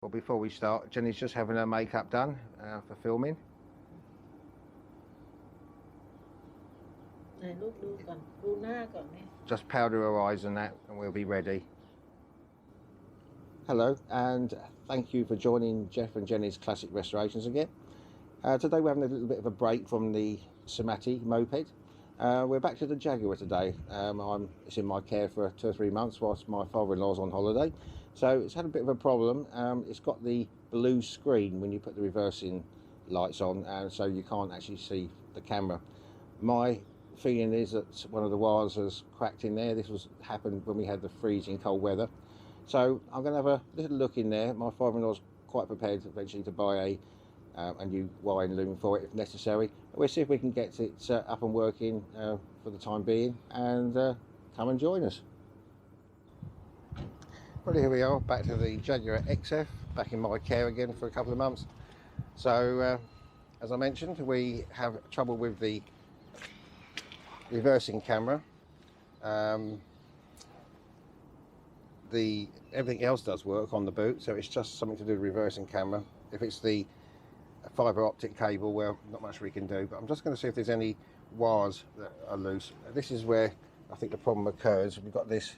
Well, before we start, Jenny's just having her makeup done for filming. ไหนลูกดูก่อนดูหน้าก่อนไหม Just powder her eyes and that, and we'll be ready. Hello, and thank you for joining Jeff and Jenny's Classic Restorations again. Today we're having a little bit of a break from the Somati moped. We're back to the Jaguar today. It's in my care for 2 or 3 months whilst my father-in-law's on holiday. So it's had a bit of a problem. It's got the blue screen when you put the reversing lights on, so you can't actually see the camera. My feeling is that one of the wires has cracked in there. This happened when we had the freezing cold weather. So I'm going to have a little look in there. My father-in-law's quite prepared eventually to buy a new wiring loom for it if necessary. We'll see if we can get it up and working for the time being, and come and join us. Well, here we are, back to the Jaguar XF, back in my care again for a couple of months. So as I mentioned, we have trouble with the reversing camera. Everything else does work on the boot, so it's just something to do with the reversing camera. If it's the fibre optic cable, well, not much we can do, but I'm just going to see if there's any wires that are loose. This is where I think the problem occurs. We've got this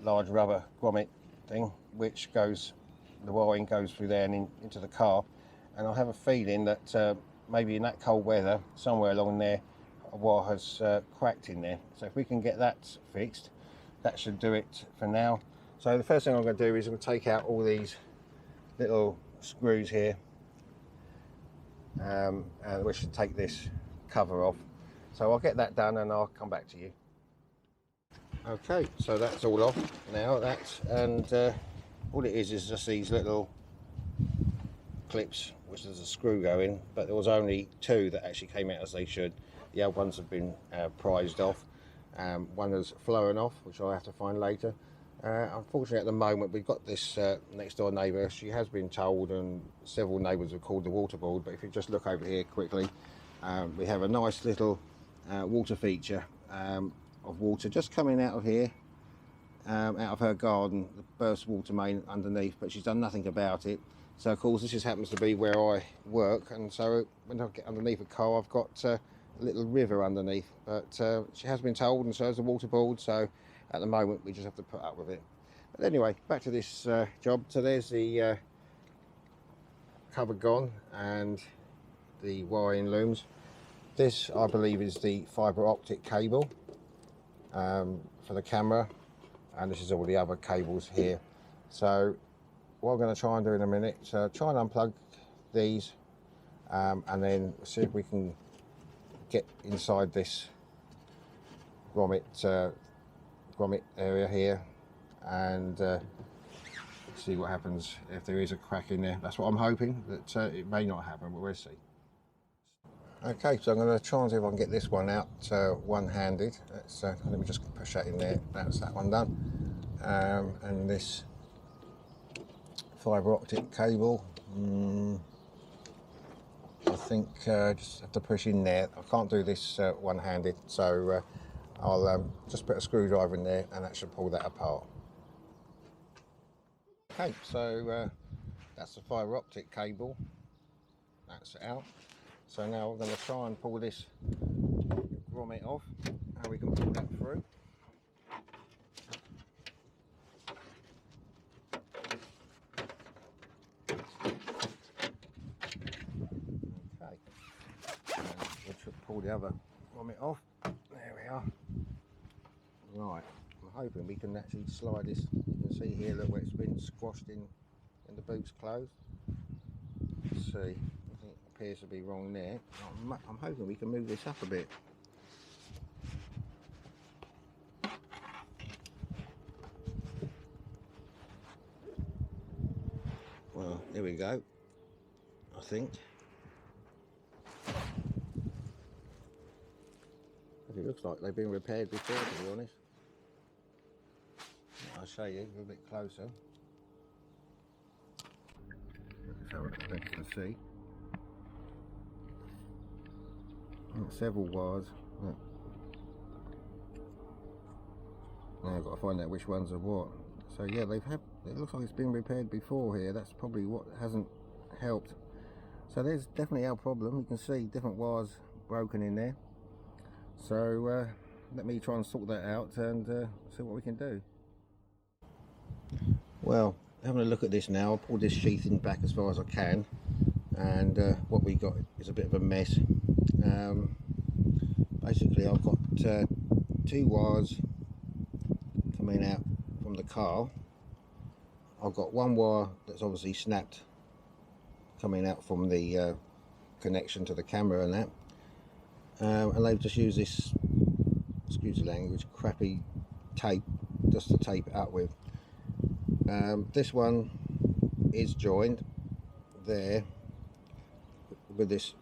large rubber grommet thing, which the wiring goes through there and into the car, and I have a feeling that maybe in that cold weather, somewhere along there, a wire has cracked in there. So if we can get that fixed, that should do it for now. So the first thing I'm going to do is I'm going to take out all these little screws here, and we should take this cover off. So I'll get that done and I'll come back to you. Okay, so that's all off now. All it is just these little clips, which there's a screw going, but there was only 2 that actually came out as they should. The other ones have been prized off. One has flown off, which I'll have to find later. Unfortunately, at the moment, we've got this next door neighbour. She has been told, and several neighbours have called the water board, but if you just look over here quickly, we have a nice little water feature of water just coming out of here, out of her garden, the burst water main underneath, but she's done nothing about it. So of course this just happens to be where I work, and so when I get underneath a car, I've got a little river underneath, but she has been told, and so has the water board, so at the moment we just have to put up with it. But anyway, back to this job. So there's the cover gone and the wiring looms. This, I believe, is the fibre optic cable for the camera, and this is all the other cables here. So what I'm going to try and do in a minute, try and unplug these, and then see if we can get inside this grommet area here, and see what happens if there is a crack in there. That's what I'm hoping, that it may not happen, but we'll see. Okay, so I'm going to try and see if I can get this one out one-handed. Let me just push that in there. That's that one done. And this fibre optic cable, I think just have to push in there. I can't do this one-handed, so I'll just put a screwdriver in there and that should pull that apart. Okay, so that's the fibre optic cable. That's out. So now we're going to try and pull this grommet off, and we can pull that through. Okay, we should pull the other grommet off. There we are. Right, I'm hoping we can actually slide this. You can see here, look, where it's been squashed in the boot's closed. Let's see. Appears to be wrong there. I'm hoping we can move this up a bit. Well, here we go, I think. It looks like they've been repaired before, to be honest. I'll show you a bit closer so you can see. Several wires. Now I've got to find out which ones are what. So yeah, it looks like it's been repaired before here. That's probably what hasn't helped. So there's definitely our problem. You can see different wires broken in there. So let me try and sort that out and see what we can do. Well, having a look at this now, I'll pull this sheathing back as far as I can, and what we got is a bit of a mess. Basically I've got two wires coming out from the car. I've got one wire that's obviously snapped coming out from the connection to the camera and that, and they've just used this, excuse the language, crappy tape just to tape it up with. This one is joined there with this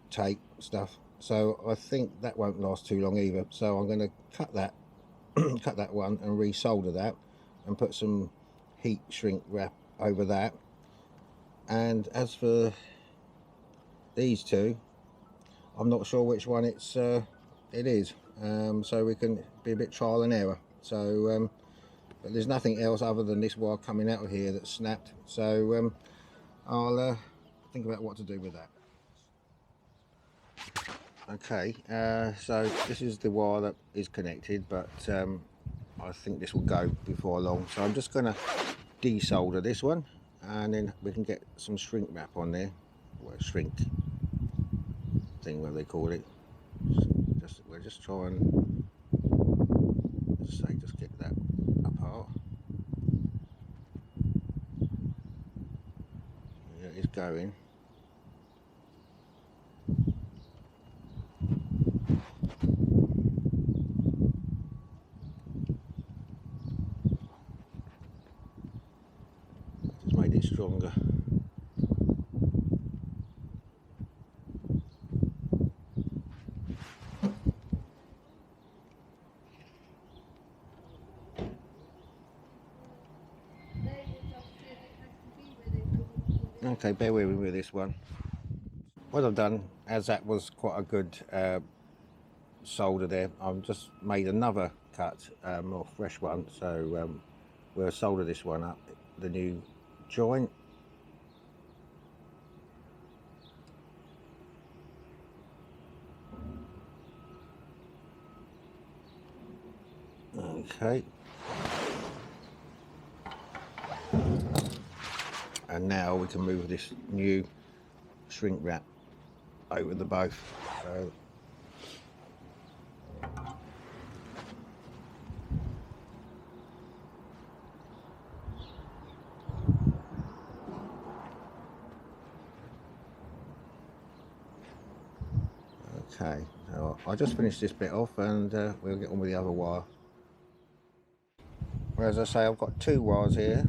tape stuff, so I think that won't last too long either. So I'm going to cut that cut that one and resolder that and put some heat shrink wrap over that. And as for these two, I'm not sure which one it is, so we can be a bit trial and error. So but there's nothing else other than this wire coming out of here that's snapped, so I'll think about what to do with that. Okay, so this is the wire that is connected, but I think this will go before long, so I'm just going to desolder this one, and then we can get some shrink wrap on there, or a shrink thing, whatever they call it. We'll just try and just get that apart. Yeah, it's going. Just made it stronger. Okay, bear with me with this one. What I've done, as that was quite a good solder there, I've just made another cut, more fresh one, so we'll solder this one up, the new joint. Okay. And now we can move this new shrink wrap over the both. So okay, so I'll just finish this bit off and we'll get on with the other wire. Well, as I say, I've got two wires here,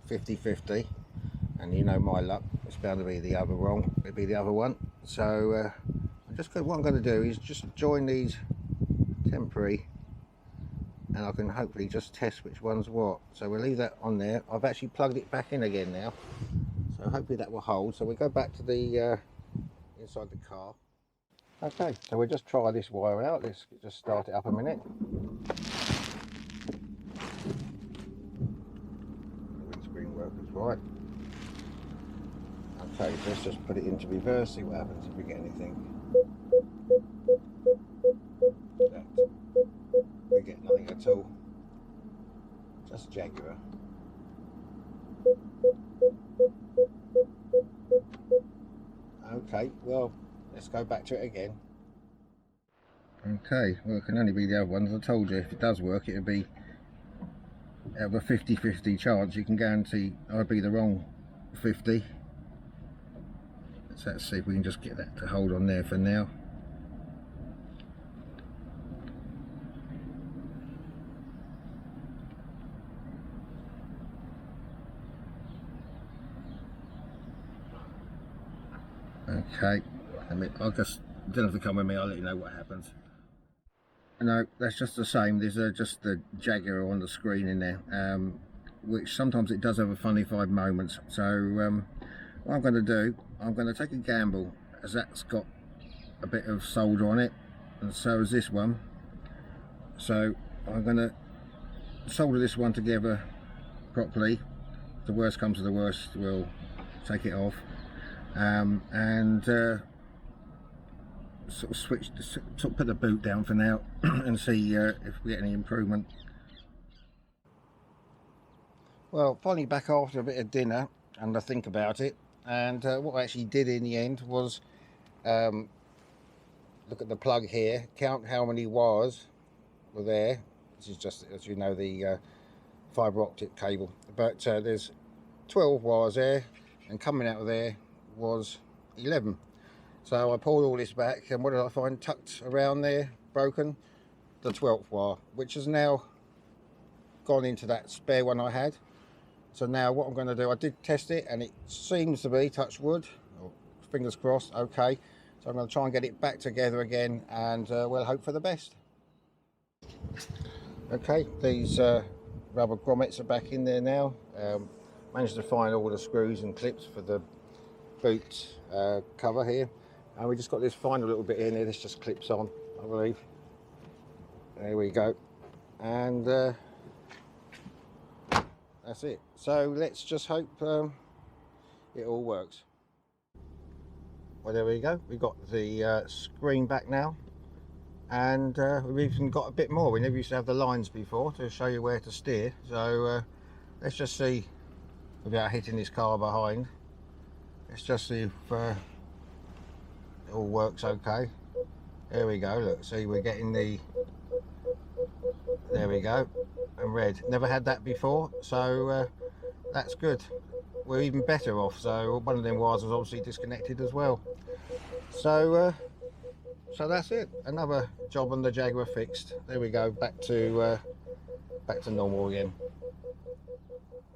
50-50, and you know my luck, it's bound to be the other wrong, it'll be the other one. So what I'm going to do is just join these temporary, and I can hopefully just test which one's what. So we'll leave that on there. I've actually plugged it back in again now, so hopefully that will hold. So we go back to the inside the car. Okay, so we'll just try this wire out. Let's just start it up a minute. The windscreen works right. Okay, let's just put it into reverse, see what happens if we get anything. We get nothing at all. Just Jaguar. Okay, well, let's go back to it again. Okay, well, it can only be the other ones. I told you, if it does work, it'll be out of a 50-50 chance. You can guarantee I'll be the wrong 50. So let's see if we can just get that to hold on there for now. Okay, I'll just, you don't have to come with me, I'll let you know what happens. No, that's just the same. There's just the Jaguar on the screen in there, which sometimes it does have a funny 5 moments. So what I'm going to do, I'm going to take a gamble, as that's got a bit of solder on it, and so is this one. So I'm going to solder this one together properly. If the worst comes to the worst, we'll take it off, and sort of put the boot down for now and see if we get any improvement. Well, finally back after a bit of dinner and I think about it, and what I actually did in the end was look at the plug here, count how many wires were there. This is just, as you know, the fibre optic cable, but there's 12 wires there, and coming out of there was 11. So I pulled all this back, and what did I find tucked around there, broken? The 12th wire, which has now gone into that spare one I had. So now what I'm going to do, I did test it and it seems to be, touch wood, or fingers crossed, okay. So I'm going to try and get it back together again, and we'll hope for the best. Okay, these rubber grommets are back in there now. Managed to find all the screws and clips for the boot cover here, and we just got this final little bit in there. This just clips on, I believe. There we go, and that's it. So let's just hope it all works. Well, there we go. We've got the screen back now, and we've even got a bit more. We never used to have the lines before to show you where to steer. So let's just see, without hitting this car behind, let's just see if it all works okay. There we go. Look, see, we're getting the, there we go, and red. Never had that before, so that's good. We're even better off. So one of them wires was obviously disconnected as well. So so that's it. Another job on the Jaguar fixed. There we go. Back to normal again.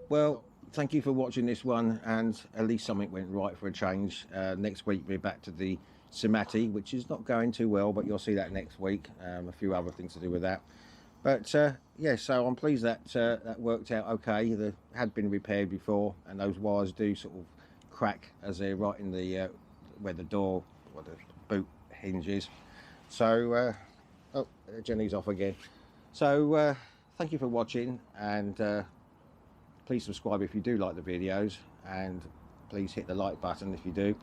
Well, thank you for watching this one, and at least something went right for a change. Next week we're back to the Simati, which is not going too well, but you'll see that next week. A few other things to do with that. But yeah, so I'm pleased that that worked out okay. They had been repaired before, and those wires do sort of crack as they're right in the where the door, or the boot hinge is. So oh, Jenny's off again. So thank you for watching, and please subscribe if you do like the videos, and please hit the like button if you do,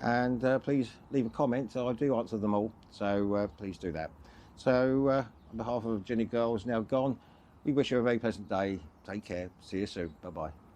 and please leave a comment. I do answer them all, so please do that. So on behalf of Jenny Girl, who's now gone, we wish you a very pleasant day. Take care. See you soon. Bye bye.